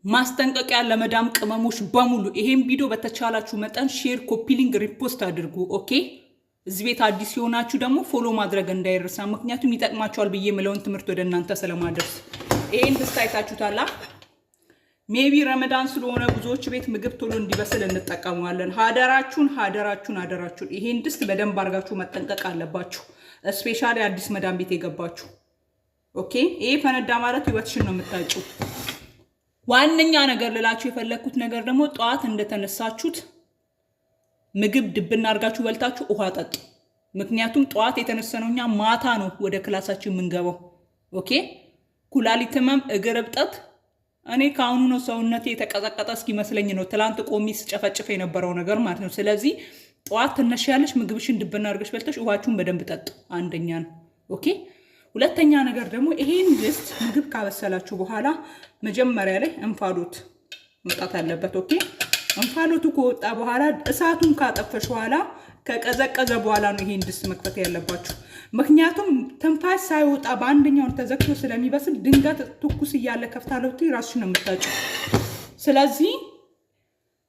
ማስጠንቀቂያ ለመዳም ቅመሞች በሙሉ ይሄን ቪዲዮ በተቻላችሁ መጠን ሼር፣ ኮፒ ሊንክ፣ ሪፖስት አድርጉ። ኦኬ እዚህ ቤት አዲስ የሆናችሁ ደግሞ ፎሎ ማድረግ እንዳይረሳ፣ ምክንያቱም ይጠቅማችኋል ብዬ የምለውን ትምህርት ወደ እናንተ ስለማደርስ። ይሄን ድስት አይታችሁታላ። ሜቢ ረመዳን ስለሆነ ብዙዎች ቤት ምግብ ቶሎ እንዲበስል እንጠቀመዋለን። ሀደራችሁን ይሄን ድስት በደንብ አድርጋችሁ መጠንቀቅ አለባችሁ። ስፔሻሊ አዲስ መዳም ቤት የገባችሁ ኦኬ። ይሄ ፈነዳ ማለት ህይወትሽን ነው የምታጭው። ዋነኛ ነገር ልላችሁ የፈለኩት ነገር ደግሞ ጠዋት እንደተነሳችሁት ምግብ ድብና አርጋችሁ በልታችሁ ውሃ ጠጡ። ምክንያቱም ጠዋት የተነሳነውኛ ማታ ነው ወደ ክላሳችን የምንገባው። ኦኬ ኩላሊት ህመም፣ እግር እብጠት፣ እኔ ካሁኑ ነው ሰውነቴ የተቀጠቀጠ እስኪመስለኝ ነው ትላንት ቆሚ ስጨፈጭፍ የነበረው ነገር ማለት ነው። ስለዚህ ጠዋት ትነሻለሽ፣ ምግብሽን ድብና አርገሽ በልተሽ ውሃችሁን በደንብ ጠጡ። አንደኛ ነው። ኦኬ ሁለተኛ ነገር ደግሞ ይሄን ድስት ምግብ ካበሰላችሁ በኋላ መጀመሪያ ላይ እንፋሎት መውጣት አለበት። ኦኬ እንፋሎቱ ከወጣ በኋላ እሳቱን ካጠፈሽ በኋላ ከቀዘቀዘ በኋላ ነው ይሄን ድስት መክፈት ያለባችሁ። ምክንያቱም ትንፋሽ ሳይወጣ በአንደኛው ተዘግቶ ስለሚበስል ድንገት ትኩስ እያለ ከፍታለሁት ራስሽ ነው የምታጭው። ስለዚህ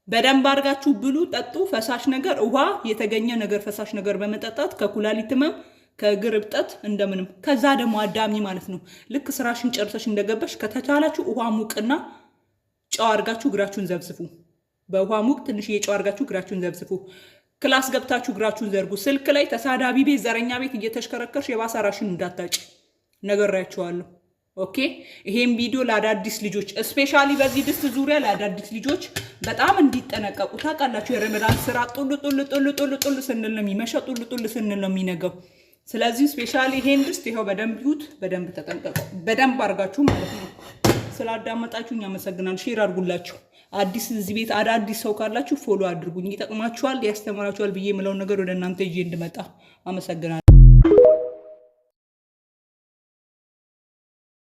በደንብ አድርጋችሁ ብሉ፣ ጠጡ። ፈሳሽ ነገር ውሃ፣ የተገኘ ነገር ፈሳሽ ነገር በመጠጣት ከኩላሊት ህመም፣ ከእግር እብጠት እንደምንም። ከዛ ደግሞ አዳሚ ማለት ነው ልክ ስራሽን ጨርሰሽ እንደገበሽ ከተቻላችሁ ውሃ ሙቅና ጨው አድርጋችሁ እግራችሁን ዘብዝፉ። በውሃ ሙቅ ትንሽ የጨው አድርጋችሁ እግራችሁን ዘብዝፉ። ክላስ ገብታችሁ እግራችሁን ዘርጉ። ስልክ ላይ ተሳዳቢ ቤት፣ ዘረኛ ቤት እየተሽከረከርሽ የባሰ ራሽን እንዳታጭ ነግሬያችኋለሁ። ኦኬ ይሄን ቪዲዮ ለአዳዲስ ልጆች ስፔሻሊ በዚህ ድስት ዙሪያ ለአዳዲስ ልጆች በጣም እንዲጠነቀቁ። ታውቃላችሁ የረመዳን ስራ ጡል ስንል ነው የሚመሸው፣ ጡል ስንል ነው የሚነገው። ስለዚህ ስፔሻሊ ይሄን ድስት ይሄው በደንብ ይሁት፣ በደንብ ተጠንቀቁ። በደንብ አድርጋችሁ ማለት ነው። ስላዳመጣችሁኝ አመሰግናለሁ። ሼር አድርጉላችሁ። አዲስ እዚህ ቤት አዳዲስ ሰው ካላችሁ ፎሎ አድርጉኝ። ይጠቅማችኋል፣ ያስተምራችኋል ብዬ የምለውን ነገር ወደ እናንተ ይዤ እንድመጣ አመሰግናለሁ።